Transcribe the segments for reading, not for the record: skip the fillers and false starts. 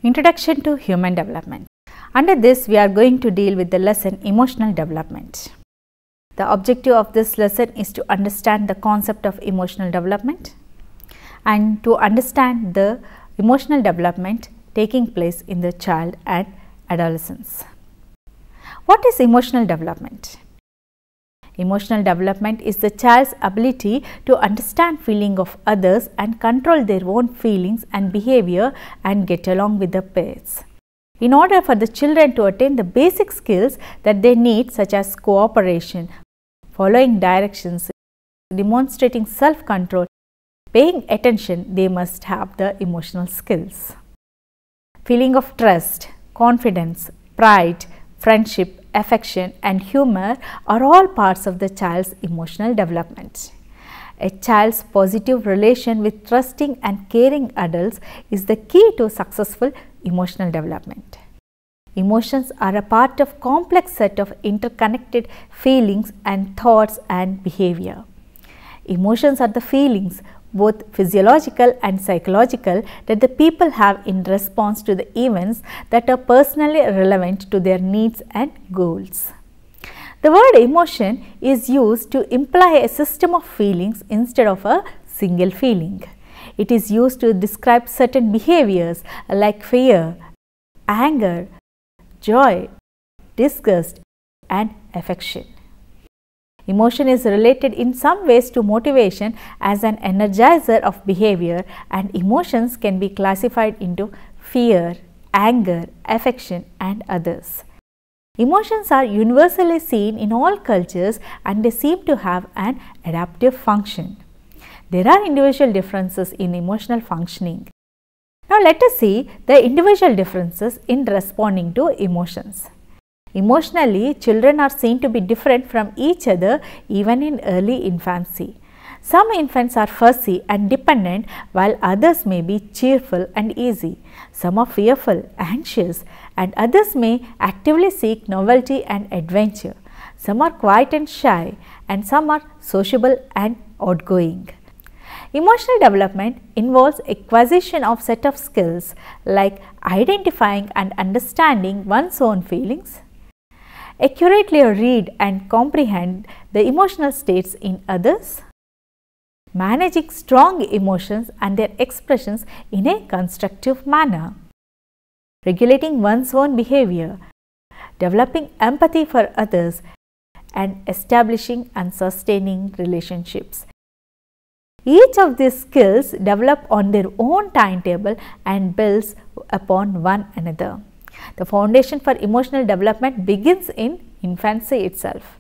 Introduction to Human Development. Under this, we are going to deal with the lesson Emotional Development. The objective of this lesson is to understand the concept of emotional development and to understand the emotional development taking place in the child and adolescence. What is emotional development? Emotional development is the child's ability to understand feeling of others and control their own feelings and behavior and get along with the peers. In order for the children to attain the basic skills that they need, such as cooperation, following directions, demonstrating self-control, paying attention, they must have the emotional skills. Feeling of trust, confidence, pride, friendship, affection and humor are all parts of the child's emotional development. A child's positive relation with trusting and caring adults is the key to successful emotional development. Emotions are a part of a complex set of interconnected feelings and thoughts and behavior. Emotions are the feelings, both physiological and psychological, that the people have in response to the events that are personally relevant to their needs and goals. The word emotion is used to imply a system of feelings instead of a single feeling. It is used to describe certain behaviors like fear, anger, joy, disgust and affection. Emotion is related in some ways to motivation as an energizer of behavior, and emotions can be classified into fear, anger, affection and others. Emotions are universally seen in all cultures and they seem to have an adaptive function. There are individual differences in emotional functioning. Now let us see the individual differences in responding to emotions. Emotionally, children are seen to be different from each other even in early infancy. Some infants are fussy and dependent, while others may be cheerful and easy. Some are fearful, anxious, and others may actively seek novelty and adventure. Some are quiet and shy, and some are sociable and outgoing. Emotional development involves acquisition of set of skills like identifying and understanding one's own feelings, accurately read and comprehend the emotional states in others, managing strong emotions and their expressions in a constructive manner, regulating one's own behavior, developing empathy for others, and establishing and sustaining relationships. Each of these skills develop on their own timetable and builds upon one another. The foundation for emotional development begins in infancy itself.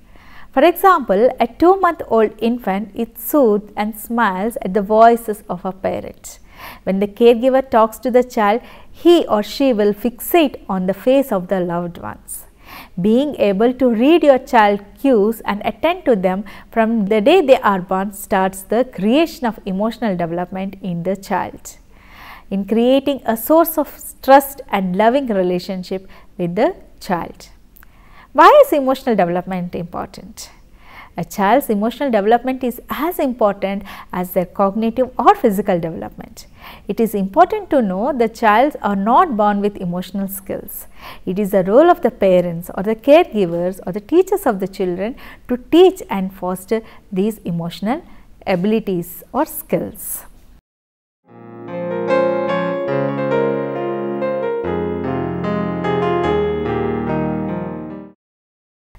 For example, a 2-month-old infant is soothed and smiles at the voices of a parent. When the caregiver talks to the child, he or she will fixate on the face of the loved ones. Being able to read your child's cues and attend to them from the day they are born starts the creation of emotional development in the child, in creating a source of trust and loving relationship with the child. Why is emotional development important? A child's emotional development is as important as their cognitive or physical development. It is important to know the child are not born with emotional skills. It is the role of the parents or the caregivers or the teachers of the children to teach and foster these emotional abilities or skills.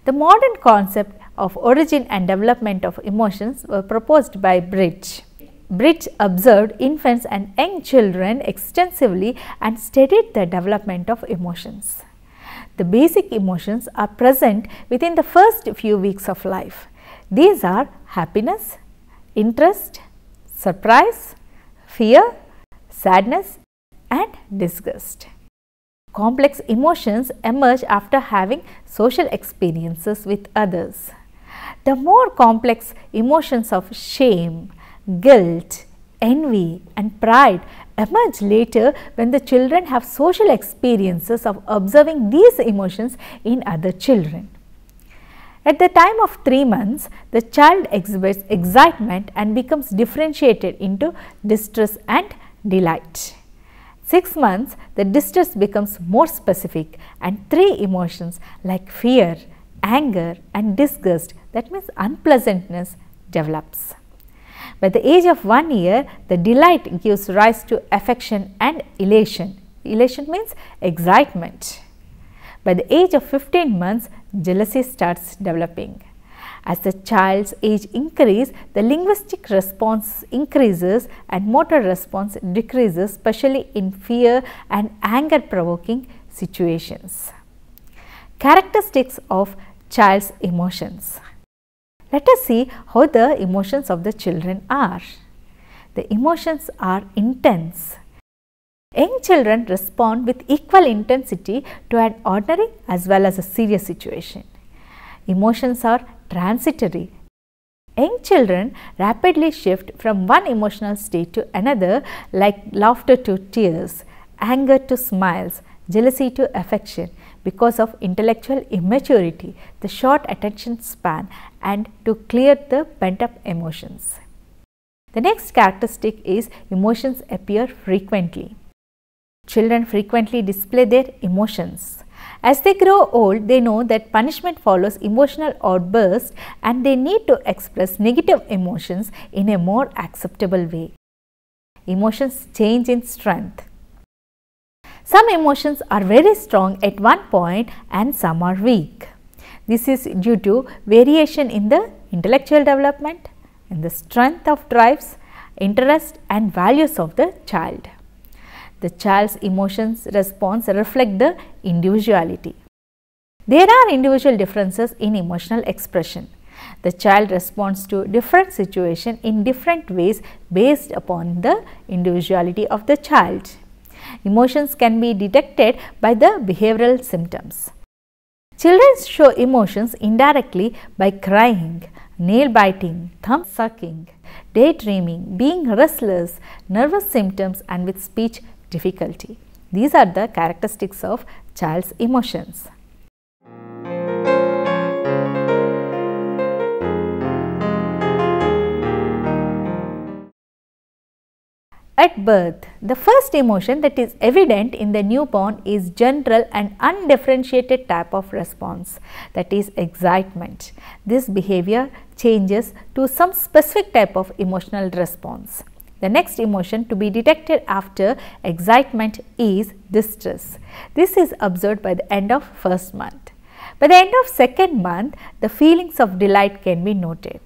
The modern concept of origin and development of emotions were proposed by Bridge. Bridge observed infants and young children extensively and studied the development of emotions. The basic emotions are present within the first few weeks of life. These are happiness, interest, surprise, fear, sadness and disgust. Complex emotions emerge after having social experiences with others. The more complex emotions of shame, guilt, envy and pride emerge later when the children have social experiences of observing these emotions in other children. At the time of 3 months, the child exhibits excitement and becomes differentiated into distress and delight. 6 months, the distress becomes more specific and 3 emotions like fear, anger and disgust, that means unpleasantness, develops. By the age of 1 year, the delight gives rise to affection and elation. Elation means excitement. By the age of 15 months, jealousy starts developing. As the child's age increases, the linguistic response increases and motor response decreases, especially in fear and anger provoking situations. Characteristics of child's emotions. Let us see how the emotions of the children are. The emotions are intense. Young children respond with equal intensity to an ordinary as well as a serious situation. Emotions are transitory. Young children rapidly shift from one emotional state to another, like laughter to tears, anger to smiles, jealousy to affection, because of intellectual immaturity, the short attention span, and to clear the pent-up emotions. The next characteristic is emotions appear frequently. Children frequently display their emotions. As they grow old, they know that punishment follows emotional outbursts and they need to express negative emotions in a more acceptable way. Emotions change in strength. Some emotions are very strong at one point and some are weak. This is due to variation in the intellectual development, in the strength of drives, interest and values of the child. The child's emotions response reflect the individuality. There are individual differences in emotional expression. The child responds to different situations in different ways based upon the individuality of the child. Emotions can be detected by the behavioral symptoms. Children show emotions indirectly by crying, nail biting, thumb sucking, daydreaming, being restless, nervous symptoms and with speech difficulty. These are the characteristics of child's emotions. At birth, the first emotion that is evident in the newborn is general and undifferentiated type of response, that is excitement. This behavior changes to some specific type of emotional response. The next emotion to be detected after excitement is distress. This is observed by the end of first month. By the end of second month, the feelings of delight can be noted.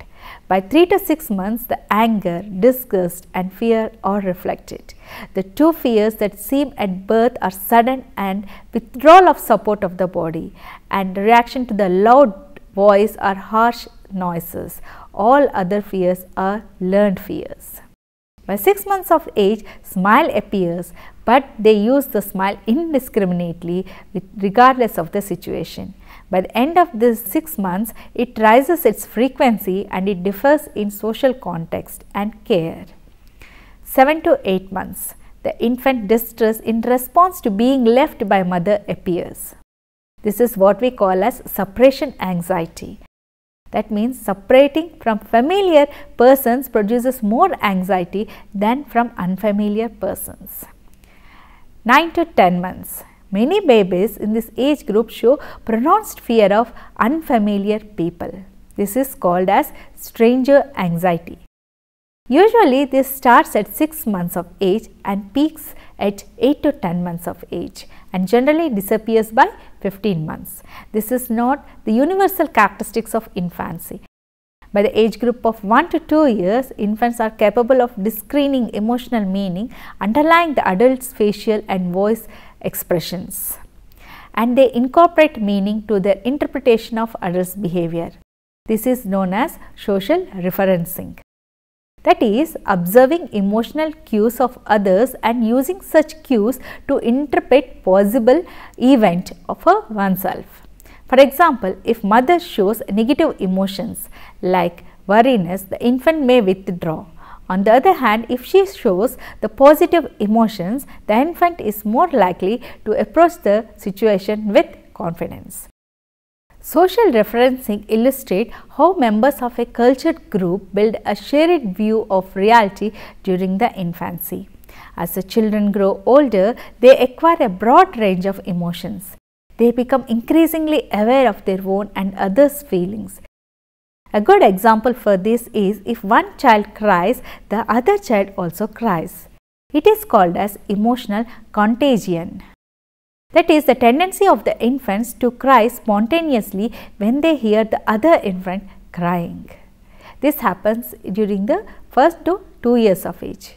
By 3 to 6 months, the anger, disgust and fear are reflected. The two fears that seem at birth are sudden and withdrawal of support of the body, and reaction to the loud voice or harsh noises. All other fears are learned fears. By 6 months of age, smile appears, but they use the smile indiscriminately regardless of the situation. By the end of this 6 months, it rises its frequency and it differs in social context and care. 7 to 8 months, the infant distress in response to being left by mother appears. This is what we call as separation anxiety. That means separating from familiar persons produces more anxiety than from unfamiliar persons. 9 to 10 months. Many babies in this age group show pronounced fear of unfamiliar people. This is called as stranger anxiety. Usually this starts at 6 months of age and peaks at 8 to 10 months of age and generally disappears by 15 months. This is not the universal characteristics of infancy. By the age group of 1 to 2 years, infants are capable of discerning emotional meaning underlying the adult's facial and voice expressions, and they incorporate meaning to their interpretation of adults' behavior. This is known as social referencing. That is, observing emotional cues of others and using such cues to interpret possible event of oneself. For example, if mother shows negative emotions like worriness, the infant may withdraw. On the other hand, if she shows the positive emotions, the infant is more likely to approach the situation with confidence. Social referencing illustrates how members of a cultured group build a shared view of reality during the infancy. As the children grow older, they acquire a broad range of emotions. They become increasingly aware of their own and others' feelings. A good example for this is if one child cries, the other child also cries. It is called as emotional contagion. That is the tendency of the infants to cry spontaneously when they hear the other infant crying. This happens during the first to 2 years of age.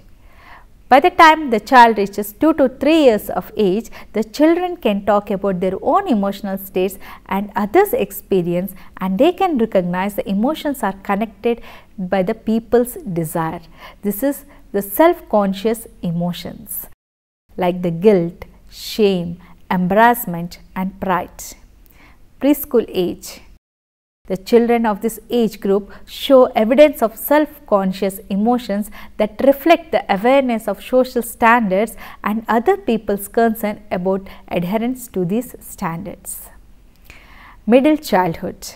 By the time the child reaches 2 to 3 years of age, the children can talk about their own emotional states and others' experience, and they can recognize the emotions are connected by the people's desire. This is the self-conscious emotions like the guilt, shame, embarrassment and pride. Preschool age. The children of this age group show evidence of self-conscious emotions that reflect the awareness of social standards and other people's concern about adherence to these standards. Middle childhood.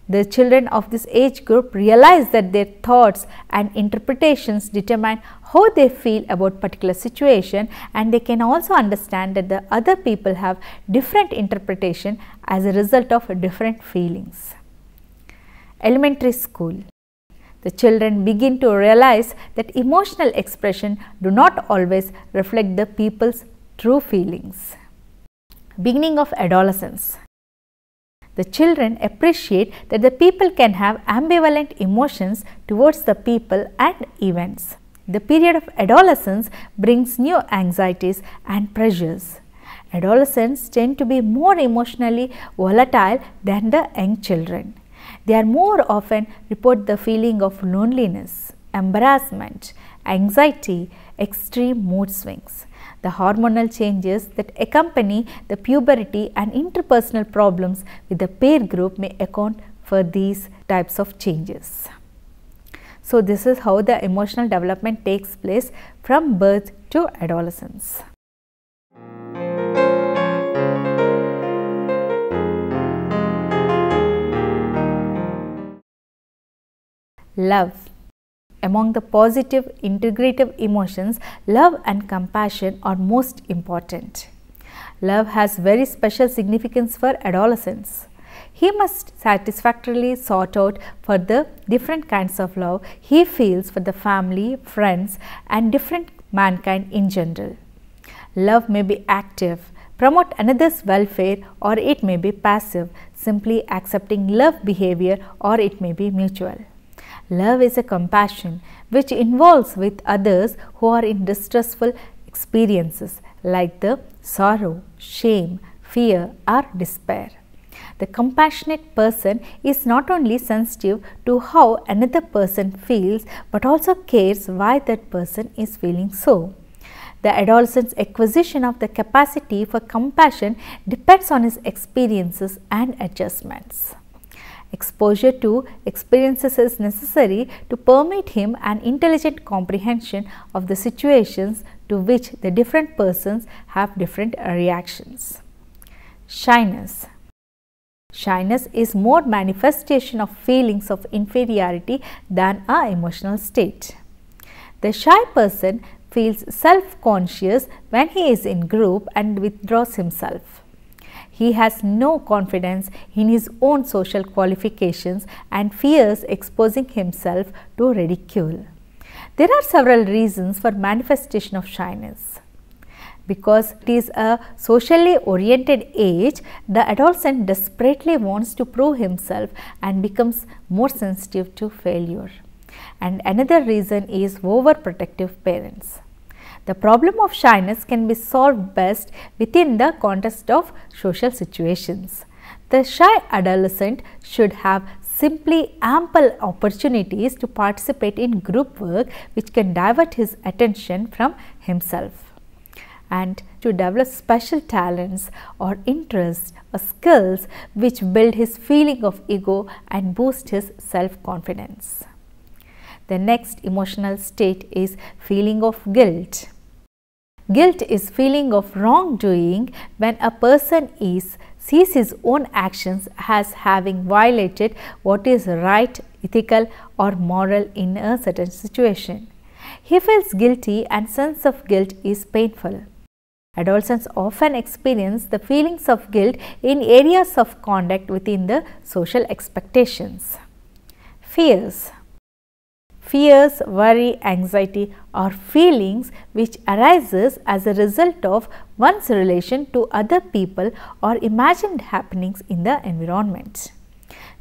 The children of this age group realize that their thoughts and interpretations determine how they feel about particular situation, and they can also understand that the other people have different interpretation as a result of different feelings. Elementary school. The children begin to realize that emotional expression do not always reflect the people's true feelings. Beginning of adolescence. The children appreciate that the people can have ambivalent emotions towards the people and events. The period of adolescence brings new anxieties and pressures. Adolescents tend to be more emotionally volatile than the young children. They are more often report the feeling of loneliness, embarrassment, anxiety, extreme mood swings. The hormonal changes that accompany the puberty and interpersonal problems with the peer group may account for these types of changes. So, this is how the emotional development takes place from birth to adolescence. Love. Among the positive integrative emotions, love and compassion are most important. Love has very special significance for adolescents. He must satisfactorily sort out for the different kinds of love he feels for the family, friends and different mankind in general. Love may be active, promote another's welfare, or it may be passive, simply accepting love behavior, or it may be mutual. Love is a compassion which involves with others who are in distressful experiences like the sorrow, shame, fear or despair. The compassionate person is not only sensitive to how another person feels but also cares why that person is feeling so. The adolescent's acquisition of the capacity for compassion depends on his experiences and adjustments. Exposure to experiences is necessary to permit him an intelligent comprehension of the situations to which the different persons have different reactions. Shyness. Shyness is more manifestation of feelings of inferiority than an emotional state. The shy person feels self-conscious when he is in group and withdraws himself. He has no confidence in his own social qualifications and fears exposing himself to ridicule. There are several reasons for manifestation of shyness. Because it is a socially oriented age, the adolescent desperately wants to prove himself and becomes more sensitive to failure. And another reason is overprotective parents. The problem of shyness can be solved best within the context of social situations. The shy adolescent should have simply ample opportunities to participate in group work which can divert his attention from himself, and to develop special talents or interests or skills which build his feeling of ego and boost his self-confidence. The next emotional state is feeling of guilt. Guilt is feeling of wrongdoing when a person sees his own actions as having violated what is right, ethical or moral in a certain situation. He feels guilty and sense of guilt is painful. Adolescents often experience the feelings of guilt in areas of conduct within the social expectations. Fears. Fears, worry, anxiety are feelings which arises as a result of one's relation to other people or imagined happenings in the environment.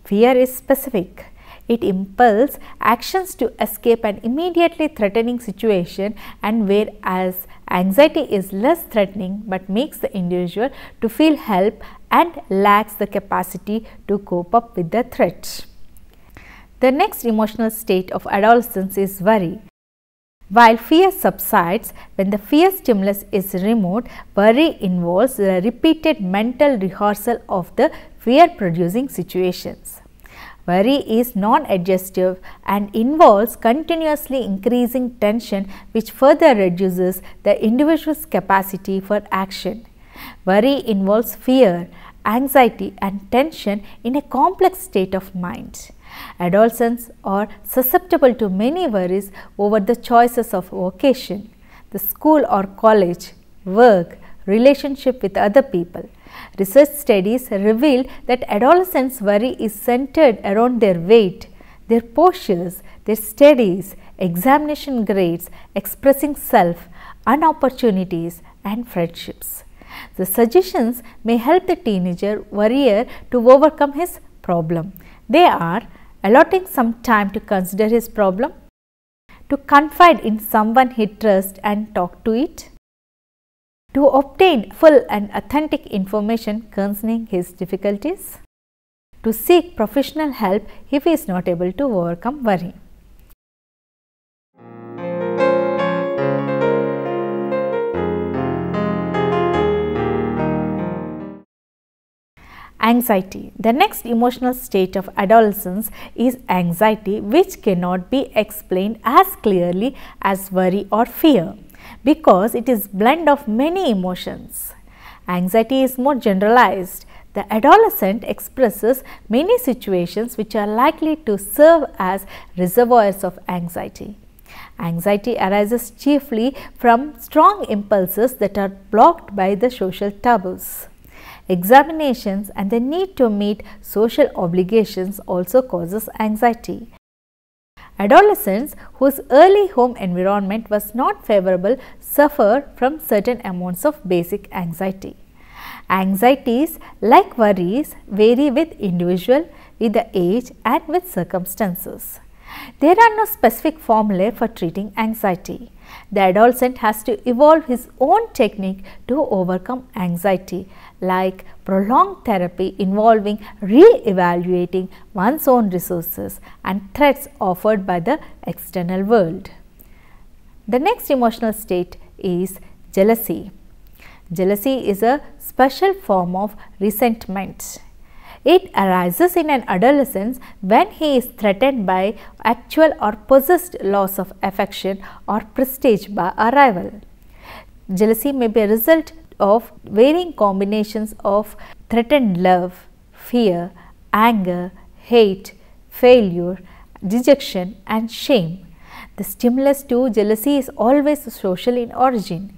Fear is specific. It impels actions to escape an immediately threatening situation, and whereas anxiety is less threatening but makes the individual to feel help and lacks the capacity to cope up with the threat. The next emotional state of adolescence is worry. While fear subsides when the fear stimulus is removed, worry involves the repeated mental rehearsal of the fear producing situations. Worry is non-adjustive and involves continuously increasing tension, which further reduces the individual's capacity for action. Worry involves fear, anxiety and tension in a complex state of mind. Adolescents are susceptible to many worries over the choices of vocation, the school or college, work, relationship with other people. Research studies reveal that adolescents' worry is centered around their weight, their postures, their studies, examination grades, expressing self, and opportunities and friendships. The suggestions may help the teenager worrier to overcome his problem. They are allotting some time to consider his problem, to confide in someone he trusts and talk to it, to obtain full and authentic information concerning his difficulties, to seek professional help if he is not able to overcome worry. Anxiety. The next emotional state of adolescence is anxiety, which cannot be explained as clearly as worry or fear, because it is blend of many emotions. Anxiety is more generalized. The adolescent expresses many situations which are likely to serve as reservoirs of anxiety. Anxiety arises chiefly from strong impulses that are blocked by the social taboos. Examinations and the need to meet social obligations also causes anxiety. Adolescents whose early home environment was not favorable suffer from certain amounts of basic anxiety. Anxieties, like worries, vary with individual, with the age and with circumstances. There are no specific formulae for treating anxiety. The adolescent has to evolve his own technique to overcome anxiety, like prolonged therapy involving re-evaluating one's own resources and threats offered by the external world. The next emotional state is jealousy. Jealousy is a special form of resentment. It arises in an adolescent when he is threatened by actual or possessed loss of affection or prestige by a rival. Jealousy may be a result of varying combinations of threatened love, fear, anger, hate, failure, dejection and shame. The stimulus to jealousy is always social in origin.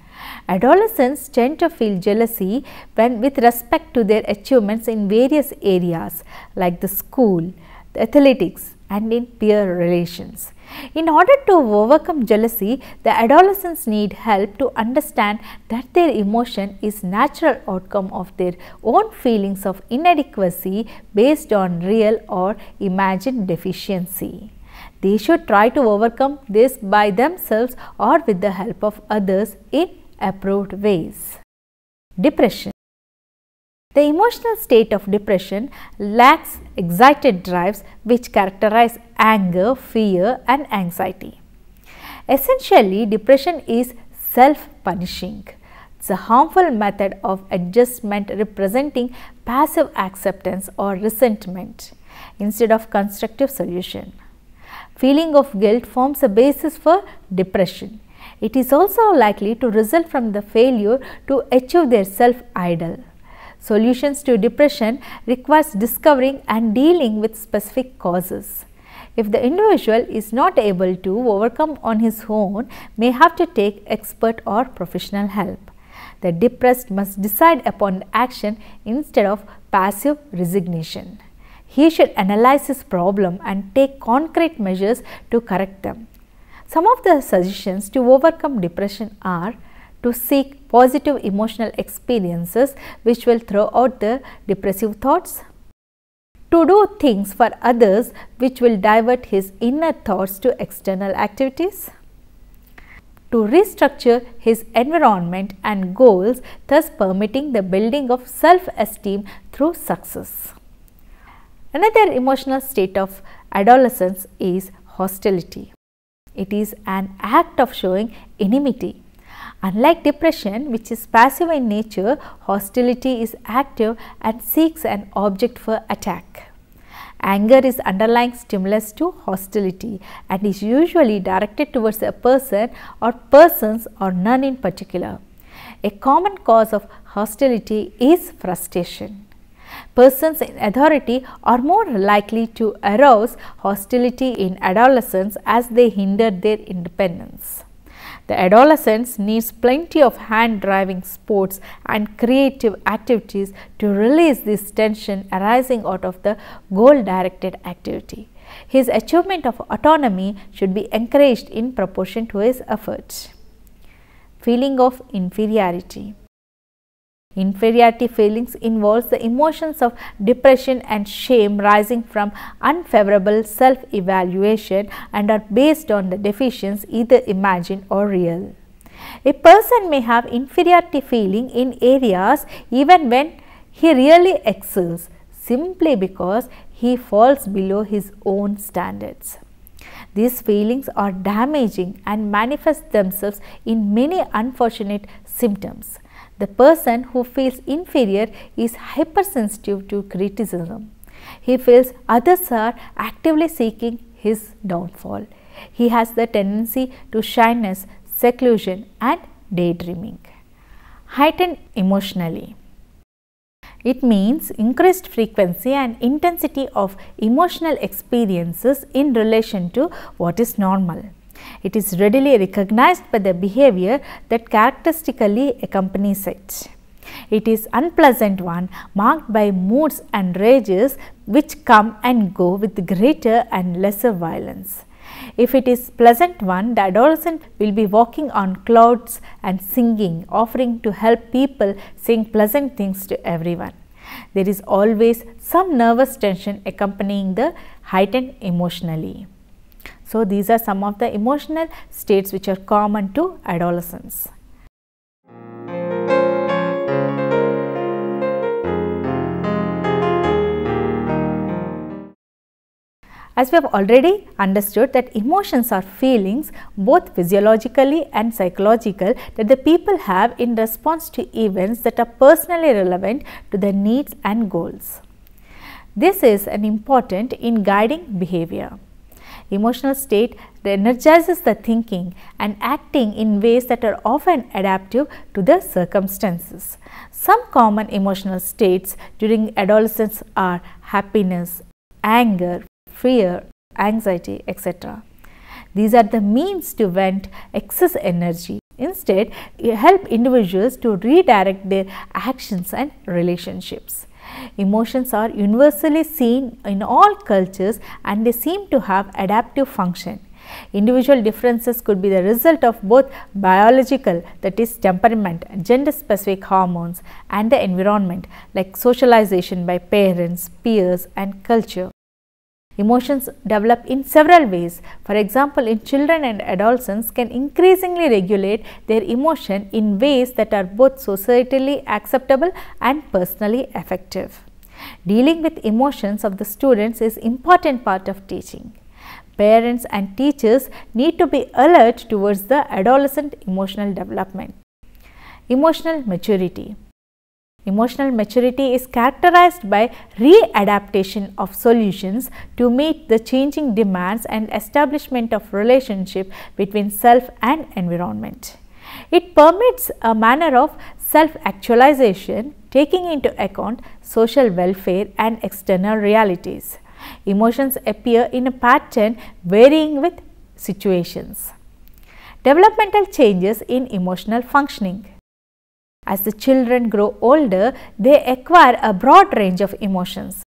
Adolescents tend to feel jealousy when with respect to their achievements in various areas like the school, the athletics and in peer relations. In order to overcome jealousy, the adolescents need help to understand that their emotion is natural outcome of their own feelings of inadequacy based on real or imagined deficiency. They should try to overcome this by themselves or with the help of others in approved ways. Depression. The emotional state of depression lacks excited drives which characterize anger, fear and anxiety. Essentially, depression is self-punishing. It's a harmful method of adjustment representing passive acceptance or resentment instead of constructive solution. Feeling of guilt forms a basis for depression. It is also likely to result from the failure to achieve their self-ideal. Solutions to depression requires discovering and dealing with specific causes. If the individual is not able to overcome on his own, may have to take expert or professional help. The depressed must decide upon action instead of passive resignation. He should analyze his problem and take concrete measures to correct them. Some of the suggestions to overcome depression are to seek positive emotional experiences which will throw out the depressive thoughts, to do things for others which will divert his inner thoughts to external activities, to restructure his environment and goals, thus permitting the building of self-esteem through success. Another emotional state of adolescence is hostility. It is an act of showing enmity. Unlike depression, which is passive in nature, hostility is active and seeks an object for attack. Anger is underlying stimulus to hostility and is usually directed towards a person or persons or none in particular. A common cause of hostility is frustration. Persons in authority are more likely to arouse hostility in adolescence as they hinder their independence. The adolescents needs plenty of hand-driving sports and creative activities to release this tension arising out of the goal-directed activity. His achievement of autonomy should be encouraged in proportion to his efforts. Feeling of inferiority. Inferiority feelings involves the emotions of depression and shame rising from unfavorable self-evaluation and are based on the deficiencies either imagined or real. A person may have inferiority feeling in areas even when he really excels, simply because he falls below his own standards. These feelings are damaging and manifest themselves in many unfortunate symptoms. The person who feels inferior is hypersensitive to criticism. He feels others are actively seeking his downfall. He has the tendency to shyness, seclusion and daydreaming. Heightened emotionally. It means increased frequency and intensity of emotional experiences in relation to what is normal. It is readily recognized by the behavior that characteristically accompanies it. It is unpleasant one marked by moods and rages which come and go with greater and lesser violence. If it is pleasant one, the adolescent will be walking on clouds and singing, offering to help people, saying pleasant things to everyone. There is always some nervous tension accompanying the heightened emotionally. So, these are some of the emotional states which are common to adolescence. As we have already understood that emotions are feelings both physiologically and psychological that the people have in response to events that are personally relevant to their needs and goals. This is an important in guiding behavior. Emotional state energizes the thinking and acting in ways that are often adaptive to the circumstances. Some common emotional states during adolescence are happiness, anger, fear, anxiety, etc. These are the means to vent excess energy. Instead, help individuals to redirect their actions and relationships. Emotions are universally seen in all cultures and they seem to have adaptive function. Individual differences could be the result of both biological, that is temperament, gender specific hormones, and the environment like socialization by parents, peers and culture. Emotions develop in several ways. For example, in children and adolescents can increasingly regulate their emotion in ways that are both societally acceptable and personally effective. Dealing with emotions of the students is an important part of teaching. Parents and teachers need to be alert towards the adolescent emotional development. Emotional maturity. Emotional maturity is characterized by readaptation of solutions to meet the changing demands and establishment of relationship between self and environment. It permits a manner of self-actualization taking into account social welfare and external realities. Emotions appear in a pattern varying with situations. Developmental changes in emotional functioning. As the children grow older, they acquire a broad range of emotions.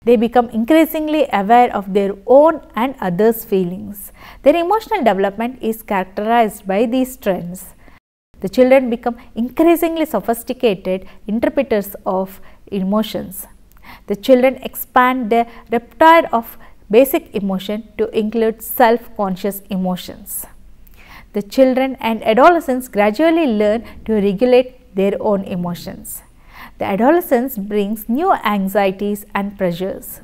They become increasingly aware of their own and others' feelings. Their emotional development is characterized by these trends. The children become increasingly sophisticated interpreters of emotions. The children expand their repertoire of basic emotion to include self-conscious emotions. The children and adolescents gradually learn to regulate their own emotions. The adolescence brings new anxieties and pressures.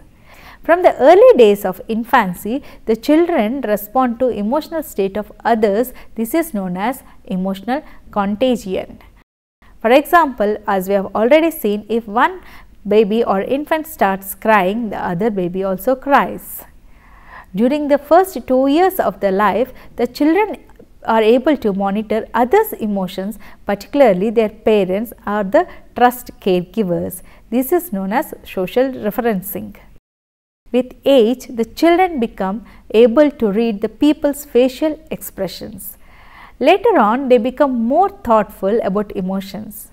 From the early days of infancy, the children respond to emotional state of others. This is known as emotional contagion. For example, as we have already seen, if one baby or infant starts crying, the other baby also cries. During the first 2 years of their life, the children are able to monitor others' emotions, particularly their parents or the trust caregivers. This is known as social referencing. With age, the children become able to read the people's facial expressions. Later on, they become more thoughtful about emotions.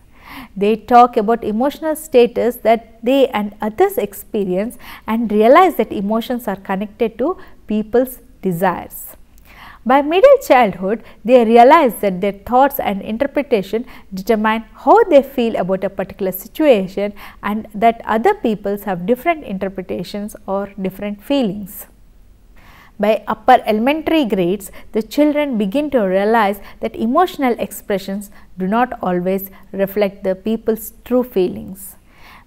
They talk about emotional status that they and others experience and realize that emotions are connected to people's desires. By middle childhood, they realize that their thoughts and interpretation determine how they feel about a particular situation and that other peoples have different interpretations or different feelings. By upper elementary grades, the children begin to realize that emotional expressions do not always reflect the people's true feelings.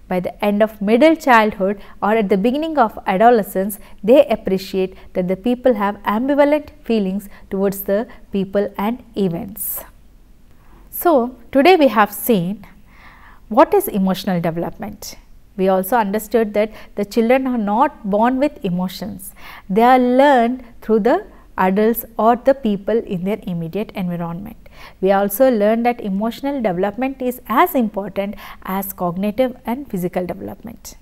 By the end of middle childhood or at the beginning of adolescence, they appreciate that the people have ambivalent feelings towards the people and events. So, today we have seen what is emotional development. We also understood that the children are not born with emotions. They are learned through the adults or the people in their immediate environment. We also learned that emotional development is as important as cognitive and physical development.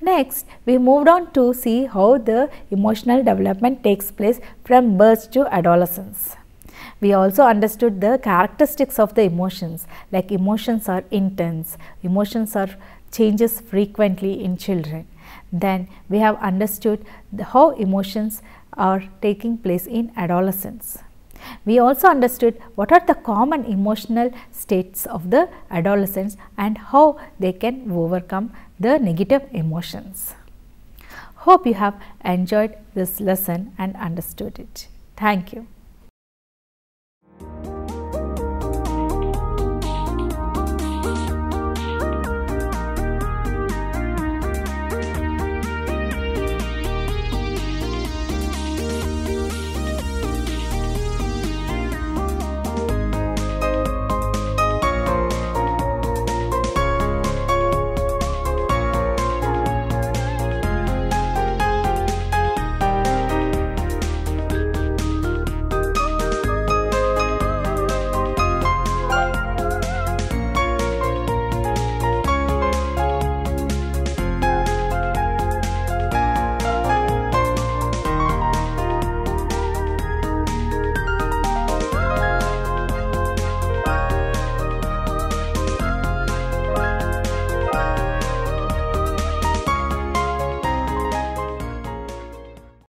Next, we moved on to see how the emotional development takes place from birth to adolescence. We also understood the characteristics of the emotions, like emotions are intense, emotions are changes frequently in children. Then we have understood how emotions are taking place in adolescence. We also understood what are the common emotional states of the adolescents and how they can overcome the negative emotions. Hope you have enjoyed this lesson and understood it. Thank you.